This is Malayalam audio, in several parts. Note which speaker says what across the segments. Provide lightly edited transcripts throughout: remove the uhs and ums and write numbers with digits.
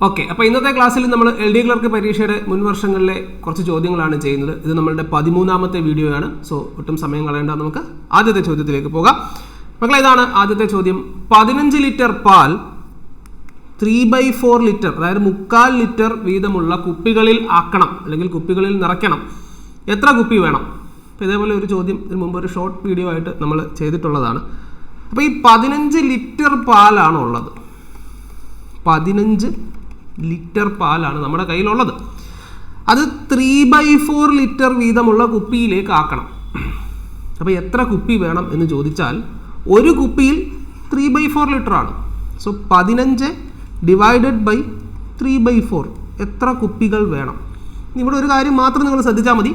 Speaker 1: ഓക്കെ, അപ്പോൾ ഇന്നത്തെ ക്ലാസ്സിൽ നമ്മൾ LD ക്ലർക്ക് പരീക്ഷയുടെ മുൻ വർഷങ്ങളിലെ കുറച്ച് ചോദ്യങ്ങളാണ് ചെയ്യുന്നത്. ഇത് നമ്മളുടെ 13ാമത്തെ വീഡിയോയാണ്. സോ ഒട്ടും സമയം കളയേണ്ട, നമുക്ക് ആദ്യത്തെ ചോദ്യത്തിലേക്ക് പോകാം. മക്കളെ, ഇതാണ് ആദ്യത്തെ ചോദ്യം. 15 ലിറ്റർ പാൽ 3/4 ലിറ്റർ, അതായത് 3/4 ലിറ്റർ വീതമുള്ള കുപ്പികളിൽ ആക്കണം, അല്ലെങ്കിൽ കുപ്പികളിൽ നിറയ്ക്കണം. എത്ര കുപ്പി വേണം? അപ്പോൾ ഇതേപോലെ ഒരു ചോദ്യം ഇതിന് മുമ്പ് ഒരു ഷോർട്ട് വീഡിയോ ആയിട്ട് നമ്മൾ ചെയ്തിട്ടുള്ളതാണ്. അപ്പോൾ ഈ 15 ലിറ്റർ പാലാണ് ഉള്ളത്. 15 ലിറ്റർ പാലാണ് നമ്മുടെ കയ്യിലുള്ളത്. അത് 3/4 ലിറ്റർ വീതമുള്ള കുപ്പിയിലേക്ക് ആക്കണം. അപ്പോൾ എത്ര കുപ്പി വേണം എന്ന് ചോദിച്ചാൽ ഒരു കുപ്പിയിൽ 3/4 ലിറ്റർ ആണ്. സോ 15 ഡിവൈഡഡ് ബൈ 3/4, എത്ര കുപ്പികൾ വേണം? ഇവിടെ ഒരു കാര്യം മാത്രം നിങ്ങൾ ശ്രദ്ധിച്ചാൽ മതി.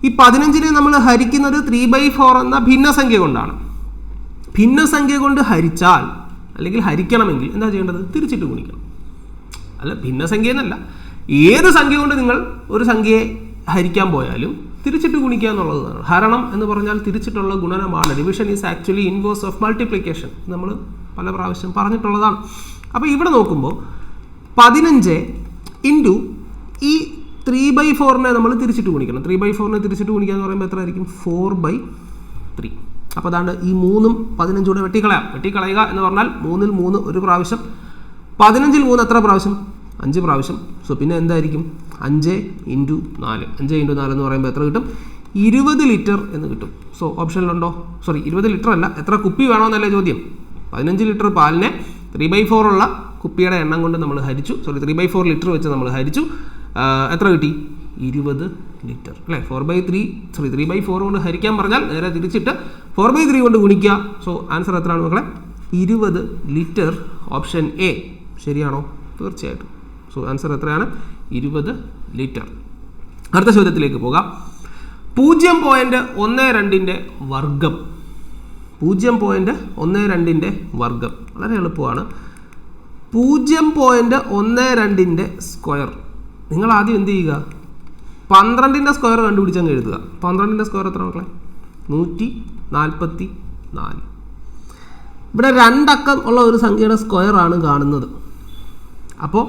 Speaker 1: ഈ 15നെ നമ്മൾ ഹരിക്കുന്നത് 3/4 എന്ന ഭിന്നസംഖ്യ കൊണ്ടാണ്. ഭിന്നസംഖ്യ കൊണ്ട് ഹരിച്ചാൽ, അല്ലെങ്കിൽ ഹരിക്കണമെങ്കിൽ എന്താ ചെയ്യേണ്ടത്? തിരിച്ചിട്ട് ഗുണിക്കണം. അല്ല, ഭിന്നസംഖ്യ എന്നല്ല, ഏത് സംഖ്യ കൊണ്ട് നിങ്ങൾ ഒരു സംഖ്യയെ ഹരിക്കാൻ പോയാലും തിരിച്ചിട്ട് ഗുണിക്കുക എന്നുള്ളതാണ്. ഹരണം എന്ന് പറഞ്ഞാൽ തിരിച്ചിട്ടുള്ള ഗുണനമാണ്. Division is actually inverse of multiplication. നമ്മൾ പല പ്രാവശ്യം പറഞ്ഞിട്ടുള്ളതാണ്. അപ്പോൾ ഇവിടെ നോക്കുമ്പോൾ 15 ഇൻറ്റു ഈ 3/4നെ നമ്മൾ തിരിച്ചിട്ട് ഗുണിക്കണം. 3/4നെ തിരിച്ചിട്ട് ഗുണിക്കുക എന്ന് പറയുമ്പോൾ എത്ര ആയിരിക്കും? 4/3. അപ്പോൾ അതാണ്ട് ഈ 3ഉം 15 കൂടെ വെട്ടിക്കളയുക എന്ന് പറഞ്ഞാൽ 3ൽ 3 ഒരു പ്രാവശ്യം, 15ൽ 3 എത്ര പ്രാവശ്യം? 5 പ്രാവശ്യം. സോ പിന്നെ എന്തായിരിക്കും? 5 ഇൻറ്റു 4. 5 ഇൻറ്റു 4 എന്ന് പറയുമ്പോൾ എത്ര കിട്ടും? 20 ലിറ്റർ എന്ന് കിട്ടും. സോ ഓപ്ഷനിലുണ്ടോ? 20 ലിറ്റർ അല്ല, എത്ര കുപ്പി വേണമെന്നല്ലേ ചോദ്യം. 15 ലിറ്റർ പാലിനെ 3/4 ഉള്ള കുപ്പിയുടെ എണ്ണം കൊണ്ട് നമ്മൾ ഹരിച്ചു. 3/4 ലിറ്റർ വെച്ച് നമ്മൾ ഹരിച്ചു. എത്ര കിട്ടി? 20 ലിറ്റർ അല്ലേ? 3/4 കൊണ്ട് ഹരിക്കാൻ പറഞ്ഞാൽ നേരെ തിരിച്ചിട്ട് 4/3 കൊണ്ട് ഗുണിക്കുക. സോ ആൻസർ എത്രയാണ് മക്കളെ? 20 ലിറ്റർ. ഓപ്ഷൻ എ ശരിയാണോ? തീർച്ചയായിട്ടും. സോ ആൻസർ എത്രയാണ്? 20 ലിറ്റർ. അടുത്ത ചോദ്യത്തിലേക്ക് പോകാം. 0.12ന്റെ വർഗം. 0.12ന്റെ വർഗം വളരെ എളുപ്പമാണ്. 0.12ന്റെ സ്ക്വയർ. നിങ്ങൾ ആദ്യം എന്ത് ചെയ്യുക? 12ന്റെ സ്ക്വയർ കണ്ടുപിടിച്ചങ്ങ് എഴുതുക. 12ന്റെ സ്ക്വയർ എത്ര മക്കളെ? 144. ഇവിടെ 2 അക്കം ഉള്ള ഒരു സംഖ്യയുടെ സ്ക്വയർ ആണ് കാണുന്നത്. അപ്പോൾ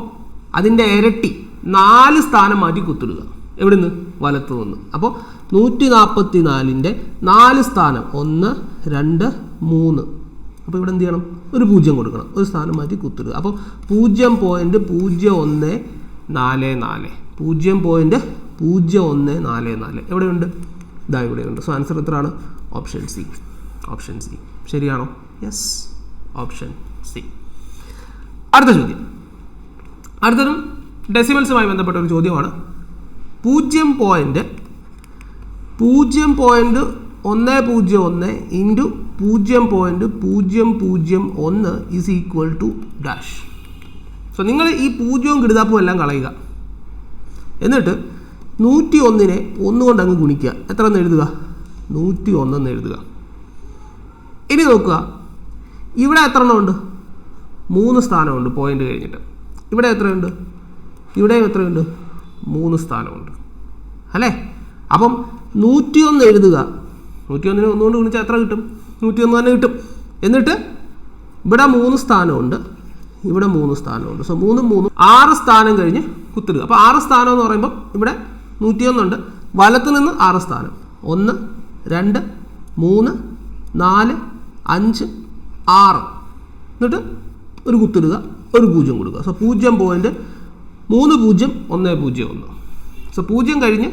Speaker 1: അതിൻ്റെ ഇരട്ടി 4 സ്ഥാനം മാറ്റി കുത്തിടുക. എവിടുന്ന്? വലത്തു നിന്ന്. അപ്പോൾ 144ന്റെ 4 സ്ഥാനം 1, 2, 3. അപ്പോൾ ഇവിടെ എന്ത് ചെയ്യണം? ഒരു 0 കൊടുക്കണം. ഒരു സ്ഥാനം മാറ്റി കുത്തിടുക. അപ്പോൾ 0.0144. 0.0144 എവിടെയുണ്ട്? ഇതാ ഇവിടെയുണ്ട്. സോ ആൻസർ എത്രയാണ്? Option C. ഓപ്ഷൻ സി ശരിയാണോ? Yes, option C. അടുത്ത ചോദ്യം. അടുത്തതും ഡെസിമൽസുമായി ബന്ധപ്പെട്ട ഒരു ചോദ്യമാണ്. 0.101 into 0.001 is equal to dash. So നിങ്ങൾ ഈ 0 കിടുതാപ്പും എല്ലാം കളയുക. എന്നിട്ട് 101നെ 1 കൊണ്ട് അങ്ങ് ഗുണിക്കുക. എത്ര എന്ന് എഴുതുക? 101 എന്ന് എഴുതുക. ഇനി നോക്കുക, ഇവിടെ എത്ര എണ്ണം ഉണ്ട്? 3 സ്ഥാനമുണ്ട് പോയിന്റ് കഴിഞ്ഞിട്ട്. ഇവിടെ എത്രയുണ്ട്? ഇവിടെയും എത്രയുണ്ട്? 3 സ്ഥാനമുണ്ട് അല്ലേ? അപ്പം 101 എഴുതുക. 101നെ 1 കൊണ്ട് ഗുണിച്ചാൽ എത്ര കിട്ടും? 101 തന്നെ കിട്ടും. എന്നിട്ട് ഇവിടെ 3 സ്ഥാനമുണ്ട്, ഇവിടെ 3 സ്ഥാനമുണ്ട്. സോ 3 3 6 സ്ഥാനം കഴിഞ്ഞ് കുത്തിടുക. അപ്പോൾ 6 സ്ഥാനം എന്ന് പറയുമ്പോൾ ഇവിടെ 101 ഉണ്ട്. വലത്ത് നിന്ന് 6 സ്ഥാനം. 1, 2, 3, 4, 5, 6. എന്നിട്ട് ഒരു കുത്തിടുക, ഒരു 0 കൊടുക്കുക. സോ 0.301001. സോ 0 കഴിഞ്ഞ്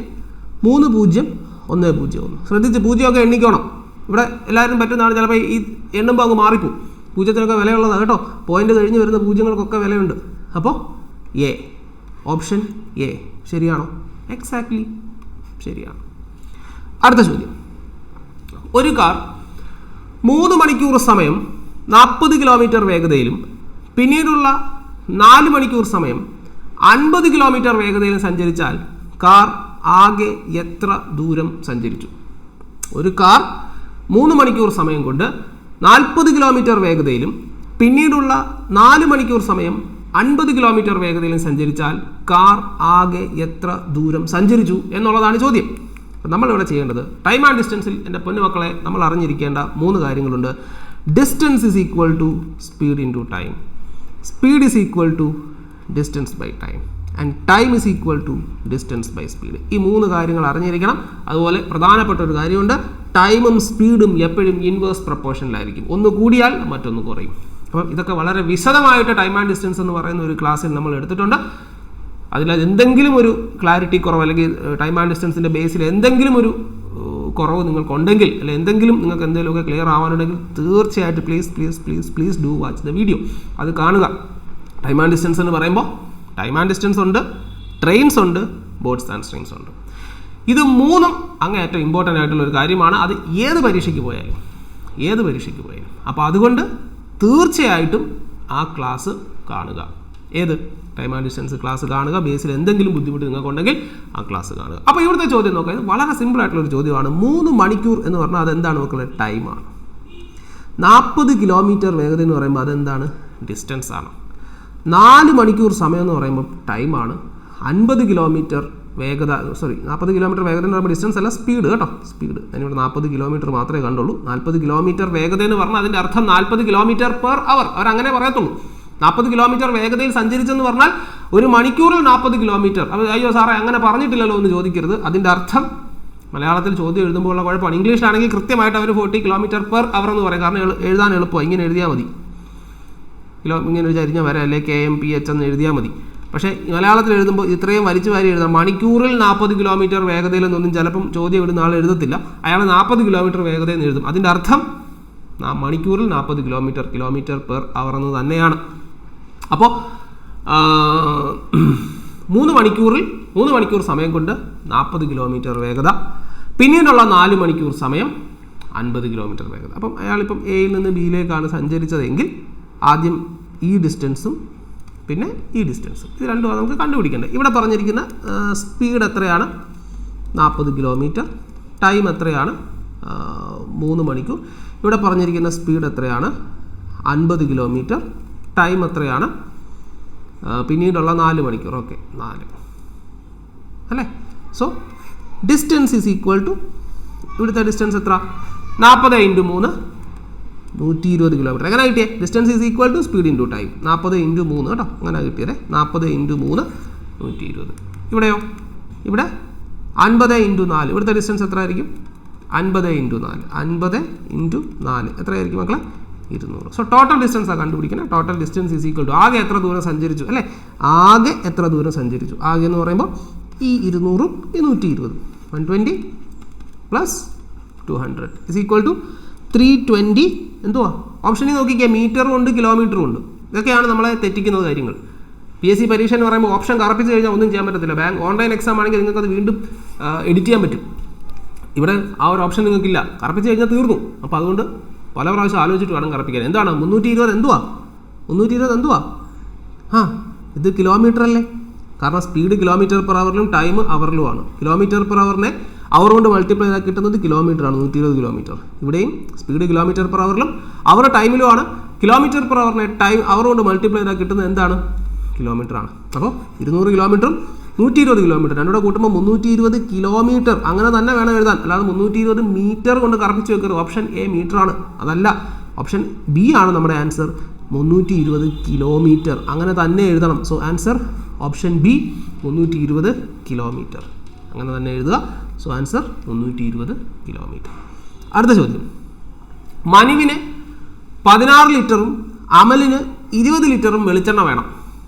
Speaker 1: 301001. ശ്രദ്ധിച്ച് 0 ഒക്കെ എണ്ണിക്കണം. ഇവിടെ എല്ലാവരും പറ്റുന്നതാണ്. ചിലപ്പോൾ ഈ എണ്ണുമ്പോൾ അങ്ങ് മാറിപ്പോവും. 0-ത്തിനൊക്കെ വിലയുള്ളതാണ് കേട്ടോ. പോയിന്റ് കഴിഞ്ഞ് വരുന്ന 0-കൾക്കൊക്കെ വിലയുണ്ട്. അപ്പോൾ എ, ഓപ്ഷൻ എ ശരിയാണോ? എക്സാക്ട്ലി ശരിയാണ്. അടുത്ത ചോദ്യം. ഒരു കാർ 3 മണിക്കൂർ സമയം 40 കിലോമീറ്റർ വേഗതയിലും പിന്നീടുള്ള 4 മണിക്കൂർ സമയം 50 കിലോമീറ്റർ വേഗതയിലും സഞ്ചരിച്ചാൽ കാർ ആകെ എത്ര ദൂരം സഞ്ചരിച്ചു? ഒരു കാർ 3 മണിക്കൂർ സമയം കൊണ്ട് 40 കിലോമീറ്റർ വേഗതയിലും പിന്നീടുള്ള 4 മണിക്കൂർ സമയം 50 കിലോമീറ്റർ വേഗതയിലും സഞ്ചരിച്ചാൽ കാർ ആകെ എത്ര ദൂരം സഞ്ചരിച്ചു എന്നുള്ളതാണ് ചോദ്യം. അപ്പം നമ്മളിവിടെ ചെയ്യേണ്ടത് ടൈം ആൻഡ് ഡിസ്റ്റൻസിൽ എൻ്റെ പൊന്നുമക്കളെ നമ്മൾ അറിഞ്ഞിരിക്കേണ്ട 3 കാര്യങ്ങളുണ്ട്. Distance is equal to speed into time. Speed is equal to distance by time and time is equal to distance by speed. ഈ 3 കാര്യങ്ങൾ അറിഞ്ഞിരിക്കണം. അതുപോലെ പ്രധാനപ്പെട്ട ഒരു കാര്യമുണ്ട്, ടൈമും സ്പീഡും എപ്പോഴും ഇൻവേഴ്സ് പ്രപ്പോർഷനിലായിരിക്കും. ഒന്ന് കൂടിയാൽ മറ്റൊന്ന് കുറയും. അപ്പം ഇതൊക്കെ വളരെ വിശദമായിട്ട് ടൈം ആൻഡ് ഡിസ്റ്റൻസ് എന്ന് പറയുന്ന ഒരു ക്ലാസ്സിൽ നമ്മൾ എടുത്തിട്ടുണ്ട്. അതിൽ എന്തെങ്കിലും ഒരു ക്ലാരിറ്റി കുറവ് അല്ലെങ്കിൽ ടൈം ആൻഡ് ഡിസ്റ്റൻസിൻ്റെ ബേസിൽ എന്തെങ്കിലും ഒരു കുറവ് നിങ്ങൾക്കുണ്ടെങ്കിൽ, അല്ലെങ്കിൽ എന്തെങ്കിലും നിങ്ങൾക്ക് എന്തെങ്കിലുമൊക്കെ ക്ലിയർ ആവാനുണ്ടെങ്കിൽ തീർച്ചയായിട്ടും please do watch the video. അത് കാണുക. ടൈം ആൻഡ് ഡിസ്റ്റൻസ് എന്ന് പറയുമ്പോൾ ടൈം ആൻഡ് ഡിസ്റ്റൻസ് ഉണ്ട്, ട്രെയിൻസ് ഉണ്ട്, ബോട്ട്സ് ആൻഡ് സ്ട്രീംസ് ഉണ്ട്. ഇത് 3ഉം അങ്ങേയറ്റം ഇമ്പോർട്ടൻ്റ് ആയിട്ടുള്ള ഒരു കാര്യമാണ്. അത് ഏത് പരീക്ഷയ്ക്ക് പോയാലും. അപ്പോൾ അതുകൊണ്ട് തീർച്ചയായിട്ടും ആ ക്ലാസ് കാണുക. ഏത് ടൈം ആൻഡ് ഡിസ്റ്റൻസ് ക്ലാസ് കാണുക. ബേസിൽ എന്തെങ്കിലും ബുദ്ധിമുട്ട് നിങ്ങൾക്കുണ്ടെങ്കിൽ ആ ക്ലാസ് കാണുക. അപ്പോൾ ഇവിടുത്തെ ചോദ്യം നോക്കാം. ഇത് വളരെ സിമ്പിൾ ആയിട്ടുള്ളൊരു ചോദ്യമാണ്. 3 മണിക്കൂർ എന്ന് പറഞ്ഞാൽ അതെന്താണ് മക്കളെ? ടൈമാണ്. 40 കിലോമീറ്റർ വേഗത എന്ന് പറയുമ്പോൾ അതെന്താണ്? ഡിസ്റ്റൻസ് ആണ്. 4 മണിക്കൂർ സമയം എന്ന് പറയുമ്പോൾ ടൈമാണ്. 50 കിലോമീറ്റർ വേഗത 40 കിലോമീറ്റർ വേഗത എന്ന് പറയുമ്പോൾ ഡിസ്റ്റൻസ് അല്ല, സ്പീഡ് കേട്ടോ, സ്പീഡ്. ഞാനിവിടെ 40 കിലോമീറ്റർ മാത്രമേ കണ്ടുള്ളൂ. 40 കിലോമീറ്റർ വേഗത എന്ന് പറഞ്ഞാൽ അതിൻ്റെ അർത്ഥം 40 കിലോമീറ്റർ പെർ അവർ. അവരങ്ങനെ പറയത്തുള്ളൂ. 40 കിലോമീറ്റർ വേഗതയിൽ സഞ്ചരിച്ചെന്ന് പറഞ്ഞാൽ ഒരു മണിക്കൂറിൽ 40 കിലോമീറ്റർ. അപ്പോൾ അയ്യോ സാറേ അങ്ങനെ പറഞ്ഞിട്ടില്ലല്ലോ എന്ന് ചോദിക്കരുത്. അതിൻ്റെ അർത്ഥം മലയാളത്തിൽ ചോദ്യം എഴുതുമ്പോഴുള്ള കുഴപ്പമാണ്. ഇംഗ്ലീഷിലാണെങ്കിൽ കൃത്യമായിട്ട് അവർ 40 കിലോമീറ്റർ പെർ അവർ എന്ന് പറയും. കാരണം എഴുതാൻ എളുപ്പമാണ്. ഇങ്ങനെ എഴുതിയാൽ മതി. ഇങ്ങനെ ഒരു ചരിഞ്ഞ വര അല്ലെങ്കിൽ KMPH എന്ന് എഴുതിയാൽ മതി. പക്ഷേ മലയാളത്തിൽ എഴുതുമ്പോൾ ഇത്രയും വലിച്ചു വാരി എഴുതാം. മണിക്കൂറിൽ 40 കിലോമീറ്റർ വേഗതയിലെന്നൊന്നും ചിലപ്പം ചോദ്യം ഇടുന്ന ആൾ എഴുതത്തില്ല. അയാൾ 40 കിലോമീറ്റർ വേഗതയിൽ നിന്ന് എഴുതും. അതിൻ്റെ അർത്ഥം മണിക്കൂറിൽ 40 കിലോമീറ്റർ പെർ അവർ എന്ന് തന്നെയാണ്. അപ്പോൾ 3 മണിക്കൂർ സമയം കൊണ്ട് 40 കിലോമീറ്റർ വേഗത, പിന്നീടുള്ള 4 മണിക്കൂർ സമയം 50 കിലോമീറ്റർ വേഗത. അപ്പം അയാളിപ്പം എയിൽ നിന്ന് ബിയിലേക്കാണ് സഞ്ചരിച്ചതെങ്കിൽ ആദ്യം ഈ ഡിസ്റ്റൻസും പിന്നെ ഈ ഡിസ്റ്റൻസും, ഇത് രണ്ടുമാണ് നമുക്ക് കണ്ടുപിടിക്കേണ്ടത്. ഇവിടെ പറഞ്ഞിരിക്കുന്ന സ്പീഡ് എത്രയാണ്? 40 കിലോമീറ്റർ. ടൈം എത്രയാണ്? 3 മണിക്കൂർ. ഇവിടെ പറഞ്ഞിരിക്കുന്ന സ്പീഡ് എത്രയാണ്? 50 കിലോമീറ്റർ. ടൈം എത്രയാണ്? പിന്നീടുള്ള 4 മണിക്കൂർ. ഓക്കെ, 4 അല്ലേ? So distance is equal to, ഇവിടുത്തെ ഡിസ്റ്റൻസ് എത്ര? 40 × 3 120 കിലോമീറ്റർ. എങ്ങനെ കിട്ടിയേ? Distance is equal to speed into time. 40 × 3 കേട്ടോ, അങ്ങനെ കിട്ടിയതേ. 40 × 3 120. ഇവിടെയോ? ഇവിടെ 50 × 4. ഇവിടുത്തെ ഡിസ്റ്റൻസ് എത്ര ആയിരിക്കും? 50 × 4. 50 × 4 എത്രയായിരിക്കും മക്കളെ? 200. സോ ടോട്ടൽ ഡിസ്റ്റൻസ് ആണ് കണ്ടുപിടിക്കണം. Total distance is equal to ആകെ എത്ര ദൂരം സഞ്ചരിച്ചു അല്ലേ? ആകെ എത്ര ദൂരം സഞ്ചരിച്ചു? ആകെ എന്ന് പറയുമ്പോൾ ഈ 200ഉം ഈ 120, 120 + 200 ഈസ് ഈക്വൽ ടു 320. എന്തുവാ? ഓപ്ഷനിൽ നോക്കിക്കുക, മീറ്ററും ഉണ്ട് കിലോമീറ്ററും ഉണ്ട്. ഇതൊക്കെയാണ് നമ്മളെ തെറ്റിക്കുന്ന കാര്യങ്ങൾ. PSC പരീക്ഷ എന്ന് പറയുമ്പോൾ ഓപ്ഷൻ കറപ്പിച്ച് കഴിഞ്ഞാൽ ഒന്നും ചെയ്യാൻ പറ്റത്തില്ല. ബാങ്ക് ഓൺലൈൻ എക്സാം ആണെങ്കിൽ നിങ്ങൾക്ക് അത് വീണ്ടും എഡിറ്റ് ചെയ്യാൻ പറ്റും. ഇവിടെ ആ ഒരു ഓപ്ഷൻ നിങ്ങൾക്കില്ല. കറപ്പിച്ച് കഴിഞ്ഞാൽ തീർന്നു. അപ്പോൾ അതുകൊണ്ട് പല പ്രാവശ്യം ആലോചിച്ചിട്ട് വേണം കറപ്പിക്കാൻ. എന്താണ് 320? എന്തുവാ 320? എന്തുവാ? ഇത് കിലോമീറ്റർ അല്ലേ? കാരണം സ്പീഡ് കിലോമീറ്റർ പെർ അവറിലും ടൈം അവറിലുമാണ്. കിലോമീറ്റർ പെർ അവറിനെ അവർ കൊണ്ട് മൾട്ടിപ്ലൈ ചെയ്താൽ കിട്ടുന്നത് കിലോമീറ്റർ ആണ്, 120 കിലോമീറ്റർ. ഇവിടെയും സ്പീഡ് കിലോമീറ്റർ പെർ അവറിലും അവർ ടൈമിലുമാണ്. കിലോമീറ്റർ പെർ അവറിനെ ടൈം അവർ കൊണ്ട് മൾട്ടിപ്ലൈ ചെയ്താൽ കിട്ടുന്നത് എന്താണ്? കിലോമീറ്റർ ആണ്. അപ്പോൾ 200 കിലോമീറ്ററും 120 കിലോമീറ്റർ രണ്ടുകൂടെ കൂട്ടുമ്പോൾ 320 കിലോമീറ്റർ. അങ്ങനെ തന്നെ വേണം എഴുതാൻ. അല്ലാതെ 320 മീറ്റർ കൊണ്ട് കറപ്പിച്ച് വെക്കരുത്. ഓപ്ഷൻ എ മീറ്റർ ആണ്, അതല്ല. ഓപ്ഷൻ ബി ആണ് നമ്മുടെ ആൻസർ, 320 കിലോമീറ്റർ. അങ്ങനെ തന്നെ എഴുതണം. So answer option B 320 kilometre. അങ്ങനെ തന്നെ എഴുതുക. So answer 320 kilometre. അടുത്ത ചോദ്യം. മനുവിന് 16 ലിറ്ററും അമലിന് 20 ലിറ്ററും വെളിച്ചെണ്ണ വേണം.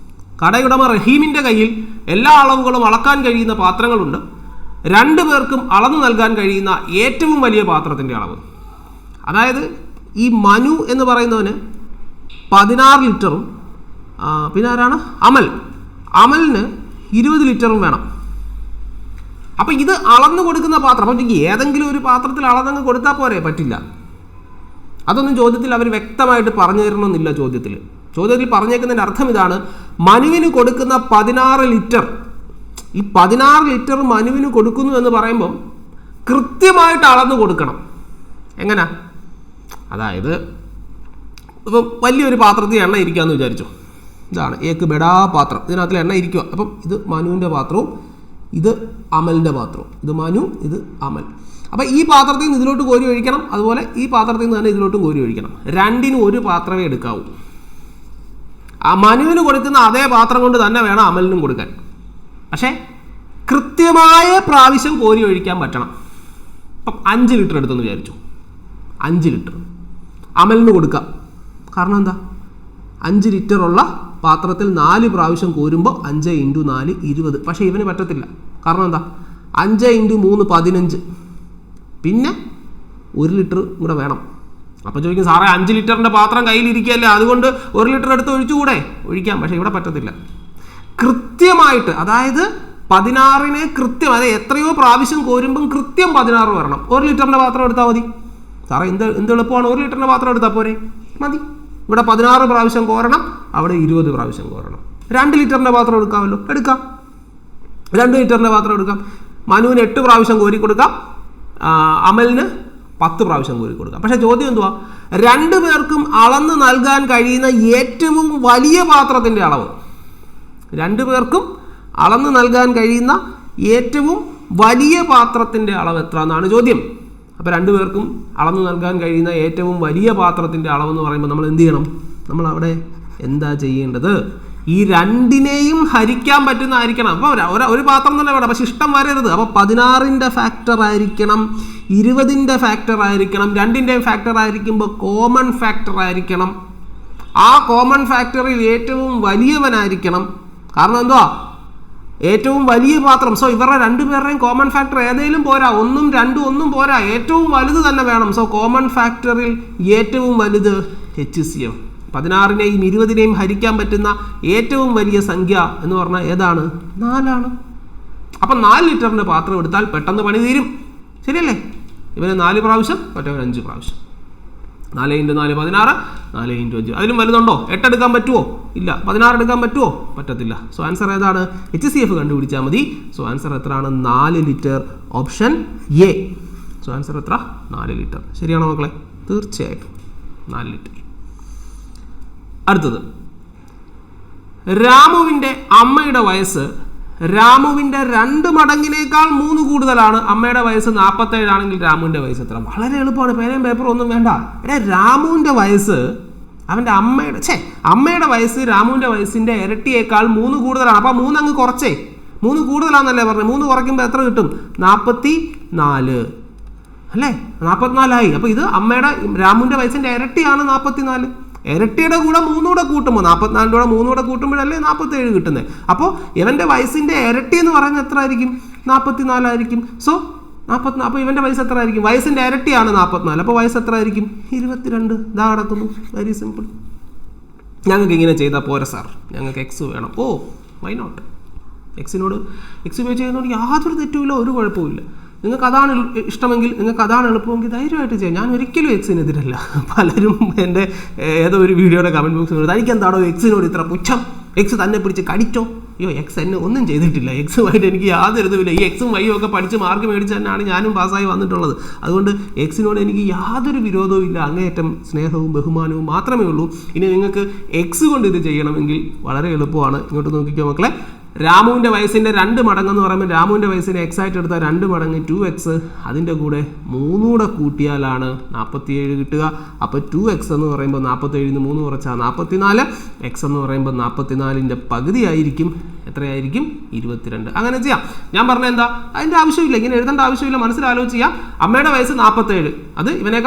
Speaker 1: കടയുടമ റഹീമിൻ്റെ കയ്യിൽ എല്ലാ അളവുകളും അളക്കാൻ കഴിയുന്ന പാത്രങ്ങളുണ്ട്. 2 പേർക്കും അളന്നു നൽകാൻ കഴിയുന്ന ഏറ്റവും വലിയ പാത്രത്തിൻ്റെ അളവ്. അതായത് ഈ മനു എന്ന് പറയുന്നവന് 16 ലിറ്ററും പിന്നെ ആരാണ്? അമലിന് 20 ലിറ്ററും വേണം. അപ്പം ഇത് അളന്നു കൊടുക്കുന്ന പാത്രം, അപ്പം ഏതെങ്കിലും ഒരു പാത്രത്തിൽ അളന്നങ്ങ് കൊടുത്താൽ പോരെ? പറ്റില്ല. അതൊന്നും ചോദ്യത്തിൽ അവർ വ്യക്തമായിട്ട് പറഞ്ഞു തരണമെന്നില്ല. ചോദ്യത്തിൽ പറഞ്ഞേക്കുന്നതിൻ്റെ അർത്ഥം ഇതാണ്: മനുവിന് കൊടുക്കുന്ന 16 ലിറ്റർ, ഈ 16 ലിറ്റർ മനുവിന് കൊടുക്കുന്നു എന്ന് പറയുമ്പം കൃത്യമായിട്ട് അളന്നു കൊടുക്കണം. എങ്ങനെ? അതായത് ഇപ്പം വലിയൊരു പാത്രത്തിൽ എണ്ണ ഇരിക്കാമെന്ന് വിചാരിച്ചു. ഇതാണ് ഏക്ക് ബെടാ പാത്രം, ഇതിനകത്തിൽ എണ്ണ ഇരിക്കുക. അപ്പം ഇത് മനുവിൻ്റെ പാത്രവും ഇത് അമലിൻ്റെ പാത്രവും. ഇത് മനു, ഇത് അമൽ. അപ്പം ഈ പാത്രത്തിൽ നിന്ന് ഇതിലോട്ട് കോരി ഒഴിക്കണം, അതുപോലെ ഈ പാത്രത്തിൽ നിന്ന് തന്നെ ഇതിലോട്ടും കോരി ഒഴിക്കണം. രണ്ടിനും ഒരു പാത്രമേ എടുക്കാവൂ. ആ മനുവിന് കൊടുക്കുന്ന അതേ പാത്രം കൊണ്ട് തന്നെ വേണം അമലിനും കൊടുക്കാൻ. പക്ഷേ കൃത്യമായ പ്രാവശ്യം കോരി ഒഴിക്കാൻ പറ്റണം. ഇപ്പം 5 ലിറ്റർ എടുത്തെന്ന് വിചാരിച്ചു, 5 ലിറ്റർ അമലിന് കൊടുക്കാം. കാരണം എന്താ, 5 ലിറ്ററുള്ള പാത്രത്തിൽ 4 പ്രാവശ്യം കോരുമ്പോൾ 5 × 4 20. പക്ഷേ ഇവന് പറ്റത്തില്ല. കാരണം എന്താ, 5 × 3 15, പിന്നെ 1 ലിറ്റർ കൂടെ വേണം. അപ്പോൾ ചോദിക്കും, സാറേ 5 ലിറ്ററിൻ്റെ പാത്രം കയ്യിലിരിക്കുകയല്ലേ, അതുകൊണ്ട് 1 ലിറ്റർ എടുത്ത് ഒഴിച്ചുകൂടെ? ഒഴിക്കാം, പക്ഷേ ഇവിടെ പറ്റത്തില്ല. കൃത്യമായിട്ട്, അതായത് 16നെ കൃത്യം, അതായത് എത്രയോ പ്രാവശ്യം കോരുമ്പം കൃത്യം 16 വരണം. 1 ലിറ്ററിൻ്റെ പാത്രം എടുത്താൽ മതി. സാറേ എന്ത് എളുപ്പമാണ്, 1 ലിറ്ററിൻ്റെ പാത്രം എടുത്താൽ പോരെ, മതി. ഇവിടെ 16 പ്രാവശ്യം കോരണം, അവിടെ 20 പ്രാവശ്യം കോരണം. 2 ലിറ്ററിൻ്റെ പാത്രം എടുക്കാമല്ലോ, എടുക്കാം. 2 ലിറ്ററിൻ്റെ പാത്രം എടുക്കാം. മനുവിന് 8 പ്രാവശ്യം കോരി കൊടുക്കാം, അമലിന് 10 പ്രാവശ്യം കോരി കൊടുക്കാം. പക്ഷേ ചോദ്യം എന്തുവാ, 2 പേർക്കും അളന്ന് നൽകാൻ കഴിയുന്ന ഏറ്റവും വലിയ പാത്രത്തിൻ്റെ അളവ്, 2 പേർക്കും അളന്ന് നൽകാൻ കഴിയുന്ന ഏറ്റവും വലിയ പാത്രത്തിൻ്റെ അളവ് എത്ര എന്നാണ് ചോദ്യം. അപ്പോൾ 2 പേർക്കും അളന്ന് നൽകാൻ കഴിയുന്ന ഏറ്റവും വലിയ പാത്രത്തിൻ്റെ അളവെന്ന് പറയുമ്പോൾ നമ്മൾ എന്ത് ചെയ്യണം, നമ്മൾ അവിടെ എന്താ ചെയ്യേണ്ടത്, ഈ 2നെയും ഹരിക്കാൻ പറ്റുന്നതായിരിക്കണം. അപ്പോൾ ഒരു പാത്രം തന്നെ വേണം, പക്ഷെ ഇഷ്ടം വരരുത്. അപ്പോൾ 16ൻ്റെ ഫാക്ടർ ആയിരിക്കണം, 20ൻ്റെ ഫാക്ടർ ആയിരിക്കണം, 2ൻ്റെയും ഫാക്ടർ ആയിരിക്കുമ്പോൾ കോമൺ ഫാക്ടർ ആയിരിക്കണം. ആ കോമൺ ഫാക്ടറിൽ ഏറ്റവും വലിയവനായിരിക്കണം. കാരണം എന്തുവാ, ഏറ്റവും വലിയ പാത്രം. സോ ഇവരുടെ 2 പേരുടെയും കോമൺ ഫാക്ടർ ഏതെങ്കിലും പോരാ, 1, 2 ഒന്നും പോരാ, ഏറ്റവും വലുത് തന്നെ വേണം. സോ കോമൺ ഫാക്ടറിൽ ഏറ്റവും വലുത് HCF. 16നെയും 20നെയും ഹരിക്കാൻ പറ്റുന്ന ഏറ്റവും വലിയ സംഖ്യ എന്ന് പറഞ്ഞാൽ ഏതാണ്, 4 ആണ്. അപ്പം 4 ലിറ്ററിൻ്റെ പാത്രം എടുത്താൽ പെട്ടെന്ന് പണി തീരും, ശരിയല്ലേ? ഇവന് 4 പ്രാവശ്യം, മറ്റവൻ 5 പ്രാവശ്യം. 4 × 4 16, 4 × 5. അതിലും വലുതുണ്ടോ? 8 എടുക്കാൻ പറ്റുമോ? ഇല്ല. 16 എടുക്കാൻ പറ്റുമോ? പറ്റത്തില്ല. സോ ആൻസർ ഏതാണ്? HCF കണ്ടുപിടിച്ചാൽ മതി. സോ ആൻസർ എത്രയാണ്? 4 litre. Option A. So answer എത്ര? 4 ലിറ്റർ. ശരിയാണോ മക്കളെ? തീർച്ചയായിട്ടും 4 ലിറ്റർ. അടുത്തത്, രാമുവിൻ്റെ അമ്മയുടെ വയസ്സ് രാമുവിൻ്റെ 2 മടങ്ങിനേക്കാൾ 3 കൂടുതലാണ്. അമ്മയുടെ വയസ്സ് 47 ആണെങ്കിൽ രാമുവിൻ്റെ വയസ്സ് എത്ര? വളരെ എളുപ്പമാണ്, പേനയും പേപ്പറും ഒന്നും വേണ്ട. രാമുവിൻ്റെ വയസ്സ് അവൻ്റെ അമ്മയുടെ വയസ്സ് രാമുവിൻ്റെ വയസ്സിൻ്റെ ഇരട്ടിയേക്കാൾ 3 കൂടുതലാണ്. അപ്പോൾ 3 അങ്ങ് കുറച്ചേ, 3 കൂടുതലാണെന്നല്ലേ പറഞ്ഞത്. 3 കുറയ്ക്കുമ്പോൾ എത്ര കിട്ടും? 44 അല്ലേ? 44 അപ്പോൾ ഇത് രാമുവിൻ്റെ വയസ്സിൻ്റെ ഇരട്ടിയാണ് 44. ഇരട്ടിയുടെ കൂടെ 3 കൂടെ കൂട്ടുമ്പോൾ 44 കൂടെ 3 കൂടെ കൂട്ടുമ്പോഴല്ലേ 47 കിട്ടുന്നത്. അപ്പോൾ ഇവൻ്റെ വയസ്സിൻ്റെ ഇരട്ടി എന്ന് പറയുന്നത് എത്ര ആയിരിക്കും? 44 ആയിരിക്കും. സോ 44. അപ്പോൾ ഇവൻ്റെ വയസ്സ് എത്ര ആയിരിക്കും? വയസ്സിൻ്റെ ഇരട്ടിയാണ് 44. അപ്പോൾ വയസ്സ് എത്ര ആയിരിക്കും? 22. ഇതാ കിടക്കുന്നു. Very simple. ഞങ്ങൾക്ക് ഇങ്ങനെ ചെയ്താൽ പോരാ സാർ, ഞങ്ങൾക്ക് എക്സ് വേണം. ഓ, വൈ നോട്ട്? എക്സ് ഉപയോഗിച്ച് ചെയ്യുന്നതുകൊണ്ട് യാതൊരു തെറ്റുമില്ല, ഒരു കുഴപ്പമില്ല. നിങ്ങൾക്ക് അതാണ് ഇഷ്ടമെങ്കിൽ, നിങ്ങൾക്ക് അതാണ് എളുപ്പമെങ്കിൽ ധൈര്യമായിട്ട് ചെയ്യാം. ഞാൻ ഒരിക്കലും എക്സിനെതിരല്ല. പലരും എൻ്റെ ഏതോ ഒരു വീഡിയോയുടെ കമൻറ്റ് ബോക്സിൽ തനിക്കെന്താണോ എക്സിനോട് ഇത്ര പുച്ഛം, എക്സ് തന്നെ പിടിച്ച് കടിച്ചോ? അയ്യോ, എക്സ് എന്നെ ഒന്നും ചെയ്തിട്ടില്ല. എക്സുമായിട്ട് എനിക്ക് യാതൊരു ഇതുമില്ല. ഈ എക്സും വൈയും ഒക്കെ പഠിച്ച് മാർക്ക് മേടിച്ച് തന്നെയാണ് ഞാനും പാസ്സായി വന്നിട്ടുള്ളത്. അതുകൊണ്ട് എക്സിനോട് എനിക്ക് യാതൊരു വിരോധവും ഇല്ല. അങ്ങേയറ്റം സ്നേഹവും ബഹുമാനവും മാത്രമേ ഉള്ളൂ. ഇനി നിങ്ങൾക്ക് എക്സ് കൊണ്ട് ഇത് ചെയ്യണമെങ്കിൽ വളരെ എളുപ്പമാണ്. ഇങ്ങോട്ട് നോക്കിക്കോ മക്കളെ. രാമുവിൻ്റെ വയസ്സിൻ്റെ 2 മടങ്ങെന്ന് പറയുമ്പോൾ രാമുവിൻ്റെ വയസ്സിനെ എക്സ് ആയിട്ട് എടുത്താൽ 2 മടങ്ങ് 2x, അതിൻ്റെ കൂടെ 3 കൂടെ കൂട്ടിയാലാണ് 47 കിട്ടുക. അപ്പോൾ 2x എന്ന് പറയുമ്പോൾ 47 3 കുറച്ചാൽ 44, എക്സ് എന്ന് പറയുമ്പോൾ 44ൻ്റെ പകുതി ആയിരിക്കും. എത്രയായിരിക്കും? 22. അങ്ങനെ ചെയ്യാം. ഞാൻ പറഞ്ഞ എന്താ, അതിൻ്റെ ആവശ്യമില്ല, ഇങ്ങനെ എഴുതേണ്ട ആവശ്യമില്ല, മനസ്സിലാലോചിച്ച് ചെയ്യാം. അമ്മയുടെ വയസ്സ് 47, അത് ഇവൻ്റെ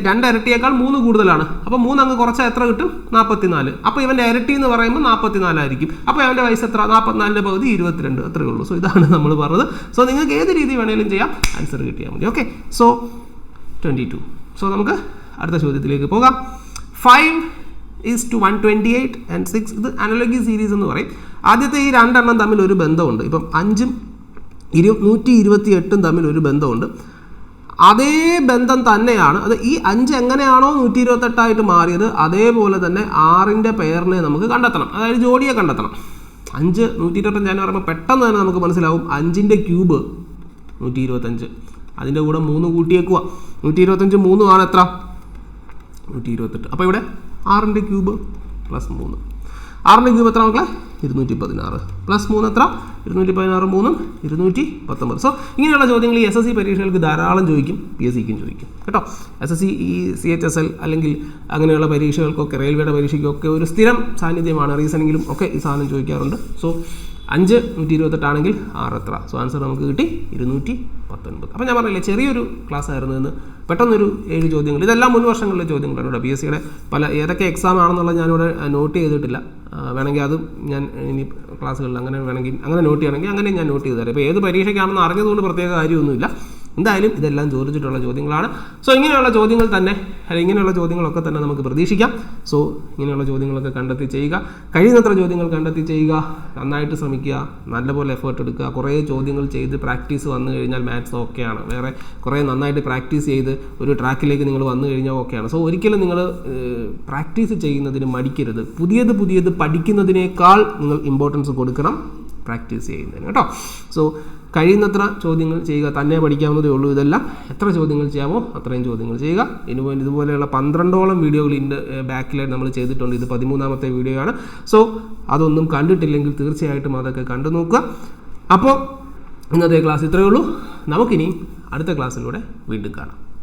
Speaker 1: 2 ഇരട്ടിയേക്കാൾ 3 കൂടുതലാണ്. അപ്പോൾ 3 അങ്ങ് കുറച്ചാൽ എത്ര കിട്ടും? 44. അപ്പോൾ ഇവൻ്റെ ഇരട്ടി എന്ന് പറയുമ്പോൾ 44 ആയിരിക്കും. അപ്പോൾ അവൻ്റെ വയസ്സ് എത്ര? 44ൻ്റെ പകുതി 22. അത്രയേ ഉള്ളൂ. സോ ഇതാണ് നമ്മൾ പറഞ്ഞത്. സോ നിങ്ങൾക്ക് ഏത് രീതി വേണമെങ്കിലും ചെയ്യാം, ആൻസർ കിട്ടിയാൽ മതി. Okay, so 22. സോ നമുക്ക് അടുത്ത ചോദ്യത്തിലേക്ക് പോകാം. 5:128 and 6. ഇത് അനലോഗി സീരീസ് എന്ന് പറയും. ആദ്യത്തെ ഈ 2 എണ്ണം തമ്മിൽ ഒരു ബന്ധമുണ്ട്. ഇപ്പം 5ഉം 128ഉം തമ്മിൽ ഒരു ബന്ധമുണ്ട്. അതേ ബന്ധം തന്നെയാണ് അത്. ഈ 5 എങ്ങനെയാണോ 128 മാറിയത്, അതേപോലെ തന്നെ 6ൻ്റെ പെയറിനെ നമുക്ക് കണ്ടെത്തണം, അതായത് ജോഡിയെ കണ്ടെത്തണം. 5 128 ഞാൻ പറയുമ്പോൾ പെട്ടെന്ന് തന്നെ നമുക്ക് മനസ്സിലാവും. 5ൻ്റെ ക്യൂബ് 125, അതിൻ്റെ കൂടെ 3 കൂട്ടിയേക്കുക. 125 3 ആണ് എത്ര? 128. അപ്പോൾ ഇവിടെ 6ൻ്റെ ക്യൂബ് +3. 6ന്റെ ക്യൂബ് എത്ര മക്കളെ? 216 പ്ലസ് 3 എത്ര? 216 3 219. സോ ഇങ്ങനെയുള്ള ചോദ്യങ്ങൾ ഈ SSC പരീക്ഷകൾക്ക് ധാരാളം ചോദിക്കും, PSCക്കും ചോദിക്കും കേട്ടോ. SSC ഈ CHSL അല്ലെങ്കിൽ അങ്ങനെയുള്ള പരീക്ഷകൾക്കൊക്കെ, റെയിൽവേയുടെ പരീക്ഷയ്ക്കൊക്കെ ഒരു സ്ഥിരം സാന്നിധ്യമാണ്. റീസണിങ്ങിലും ഒക്കെ ഈ സാധനം ചോദിക്കാറുണ്ട്. സോ 5 128 ആണെങ്കിൽ 6 എത്ര? സോ ആൻസർ നമുക്ക് കിട്ടി 219. അപ്പോൾ ഞാൻ പറഞ്ഞില്ലേ ചെറിയൊരു ക്ലാസ് ആയിരുന്നു എന്ന്. പെട്ടെന്നൊരു 7 ചോദ്യങ്ങൾ, ഇതെല്ലാം മുൻ വർഷങ്ങളിലെ ചോദ്യങ്ങളാണ് കേട്ടോ. PSCയുടെ പല ഏതൊക്കെ എക്സാം ആണെന്നുള്ളത് ഞാനിവിടെ നോട്ട് ചെയ്തിട്ടില്ല. വേണമെങ്കിൽ അതും ഞാൻ ഇനി ക്ലാസ്സുകളിൽ അങ്ങനെ വേണമെങ്കിൽ അങ്ങനെ നോട്ട് ചെയ്യണമെങ്കിൽ അങ്ങനെ ഞാൻ നോട്ട് ചെയ്ത് തരാം. ഇപ്പോൾ ഏത് പരീക്ഷയ്ക്കാണെന്ന് അറിഞ്ഞതുകൊണ്ട് പ്രത്യേക കാര്യമൊന്നുമില്ല. എന്തായാലും ഇതെല്ലാം ചോദിച്ചിട്ടുള്ള ചോദ്യങ്ങളാണ്. സോ ഇങ്ങനെയുള്ള ചോദ്യങ്ങൾ തന്നെ, അല്ലെങ്കിൽ ഇങ്ങനെയുള്ള ചോദ്യങ്ങളൊക്കെ തന്നെ നമുക്ക് പ്രതീക്ഷിക്കാം. സോ ഇങ്ങനെയുള്ള ചോദ്യങ്ങളൊക്കെ കണ്ടെത്തി ചെയ്യുക, കഴിയുന്നത്ര ചോദ്യങ്ങൾ കണ്ടെത്തി ചെയ്യുക, നന്നായിട്ട് ശ്രമിക്കുക, നല്ലപോലെ എഫേർട്ട് എടുക്കുക. കുറേ ചോദ്യങ്ങൾ ചെയ്ത് പ്രാക്ടീസ് വന്നു കഴിഞ്ഞാൽ മാത്സ് ഓക്കെയാണ്. വേറെ കുറേ നന്നായിട്ട് പ്രാക്ടീസ് ചെയ്ത് ഒരു ട്രാക്കിലേക്ക് നിങ്ങൾ വന്നു കഴിഞ്ഞാൽ ഓക്കെയാണ്. സോ ഒരിക്കലും നിങ്ങൾ പ്രാക്ടീസ് ചെയ്യുന്നതിന് മടിക്കരുത്. പുതിയത് പഠിക്കുന്നതിനേക്കാൾ നിങ്ങൾ ഇമ്പോർട്ടൻസ് കൊടുക്കണം പ്രാക്ടീസ് ചെയ്യുന്നതിന് കേട്ടോ. സോ കഴിയുന്നത്ര ചോദ്യങ്ങൾ ചെയ്യുക, തന്നെ പഠിക്കാവുന്നതേ ഉള്ളൂ. ഇതെല്ലാം എത്ര ചോദ്യങ്ങൾ ചെയ്യാമോ അത്രയും ചോദ്യങ്ങൾ ചെയ്യുക. ഇതുപോലെയുള്ള 12ഓളം വീഡിയോകൾ ഇതിൻ്റെ ബാക്കിലായിട്ട് നമ്മൾ ചെയ്തിട്ടുണ്ട്. ഇത് 13ാമത്തെ വീഡിയോ ആണ്. സോ അതൊന്നും കണ്ടിട്ടില്ലെങ്കിൽ തീർച്ചയായിട്ടും അതൊക്കെ കണ്ടു നോക്കുക. അപ്പോൾ ഇന്നത്തെ ക്ലാസ് ഇത്രയേ ഉള്ളൂ. നമുക്കിനി അടുത്ത ക്ലാസ്സിലൂടെ വീണ്ടും കാണാം.